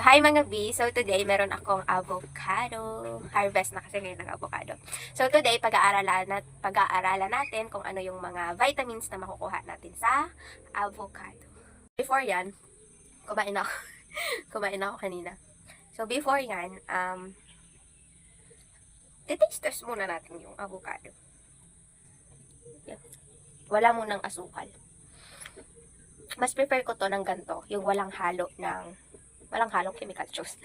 Hi mga B! So today, meron akong avocado. Harvest na kasi ngayon ng avocado. So today, pag-aaralan natin kung ano yung mga vitamins na makukuha natin sa avocado. Before yan, kumain ako. Kumain ako kanina. So before yan, titaste test muna natin yung avocado. Yan. Wala munang asukal. Mas prefer ko to ng ganito, yung walang halong chemical juice.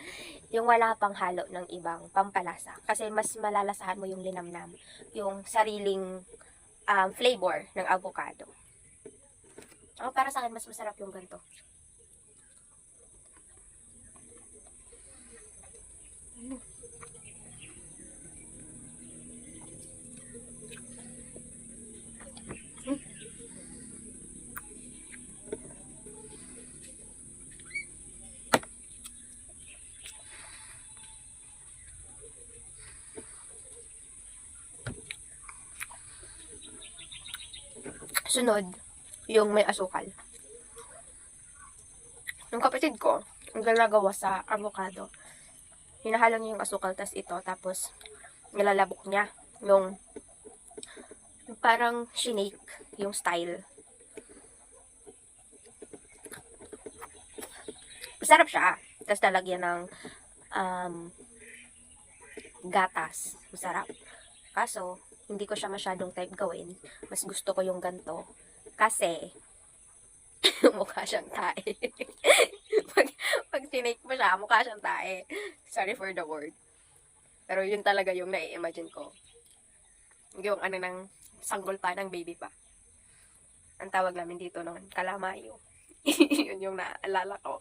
Yung wala pang halo ng ibang pampalasa. Kasi mas malalasahan mo yung linamnam, yung sariling flavor ng avocado. Para sa akin, mas masarap yung ganito. Sunod, yung may asukal. Yung kapatid ko, ang ginagawa sa avocado, hinahalo niya yung asukal, tapos nilalabok niya yung parang shinake yung style. Masarap siya. Tapos talagyan ng gatas. Masarap. Kaso, hindi ko siya masyadong type gawin. Mas gusto ko yung ganto. Kasi, mukha siyang tae. pag tinake mo siya, mukha siyang tae. Sorry for the word. Pero yun talaga yung nai-imagine ko. Yung ano ng sanggol pa ng baby pa. Ang tawag namin dito noon, kalamayo. Yun yung naalala ko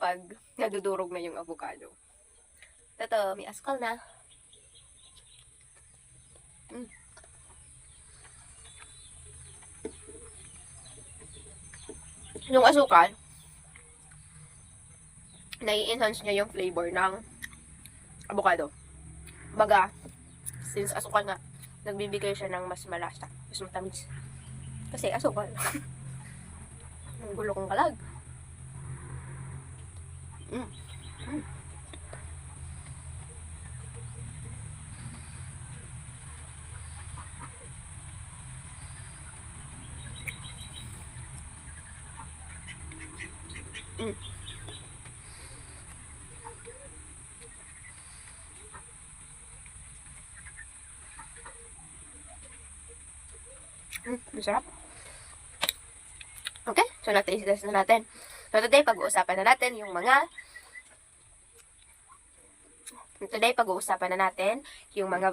pag nadudurog na yung avocado. Totoo, may askal na. Yung asukal, nai-enhance niya yung flavor ng avocado. Baga, since asukal nga, nagbibigay siya ng mas malasa, mas matamis. Kasi asukal. Ang gulo kong kalag. Masarap. Okay, so na-taste na natin. So today, pag-uusapan na natin yung mga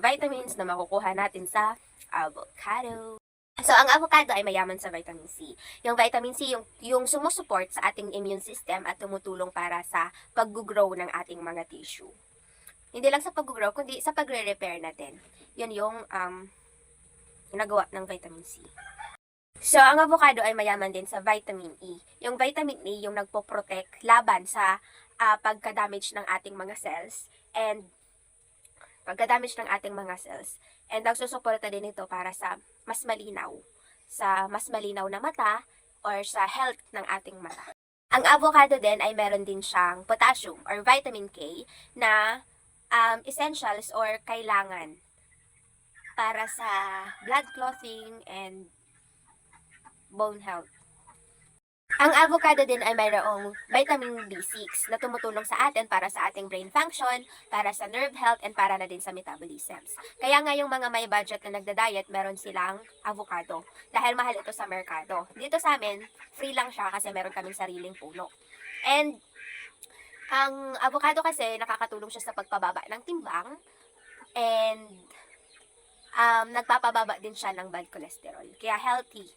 vitamins na makukuha natin sa avocado. So, ang avocado ay mayaman sa vitamin C. Yung vitamin C, yung sumusupport sa ating immune system at tumutulong para sa pag-grow ng ating mga tissue. Hindi lang sa pag-grow, kundi sa pagre-repair natin. Yun yung ginagawa ng vitamin C. So, ang avocado ay mayaman din sa vitamin E. Yung vitamin E, yung nagpo-protect laban sa pagka-damage ng ating mga cells and nagsusuporta din ito para sa mas malinaw na mata or sa health ng ating mata. Ang avocado din ay meron din siyang potassium or vitamin K na essentials or kailangan para sa blood clotting and bone health. Ang avocado din ay mayroong vitamin B6 na tumutulong sa atin para sa ating brain function, para sa nerve health, and para na din sa metabolisms. Kaya nga yung mga may budget na nagda-diet, meron silang avocado. Dahil mahal ito sa merkado. Dito sa amin, free lang siya kasi meron kaming sariling puno. And ang avocado kasi nakakatulong siya sa pagpababa ng timbang and nagpapababa din siya ng bad cholesterol. Kaya healthy.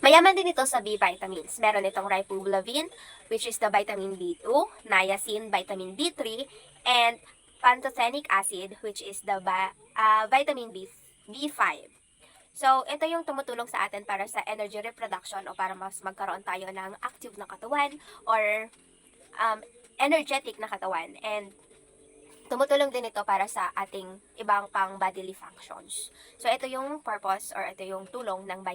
Mayaman din ito sa B vitamins. Meron itong riboflavin, which is the vitamin B2, niacin, vitamin B3, and pantothenic acid, which is the vitamin B5. So, ito yung tumutulong sa atin para sa energy reproduction o para mas magkaroon tayo ng active na katawan or energetic na katawan. And tumutulong din ito para sa ating ibang pang bodily functions. So, ito yung purpose or ito yung tulong ng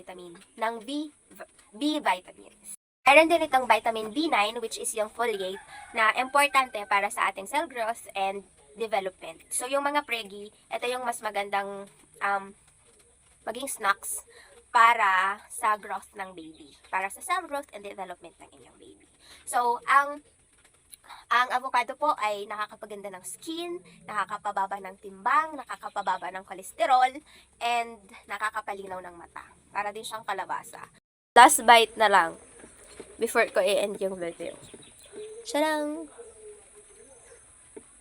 B vitamins. Meron din itong vitamin B9 which is yung folate na importante para sa ating cell growth and development. So yung mga pregi, ito yung mas magandang maging snacks para sa growth ng baby. Para sa cell growth and development ng inyong baby. So, ang avocado po ay nakakapaganda ng skin, nakakapababa ng timbang, nakakapababa ng kolesterol, and nakakapalinaw ng mata. Para din siyang kalabasa. Last bite na lang before ko i-end yung video. Tadang!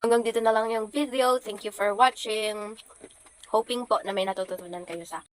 Hanggang dito na lang yung video. Thank you for watching. Hoping po na may natututunan kayo sa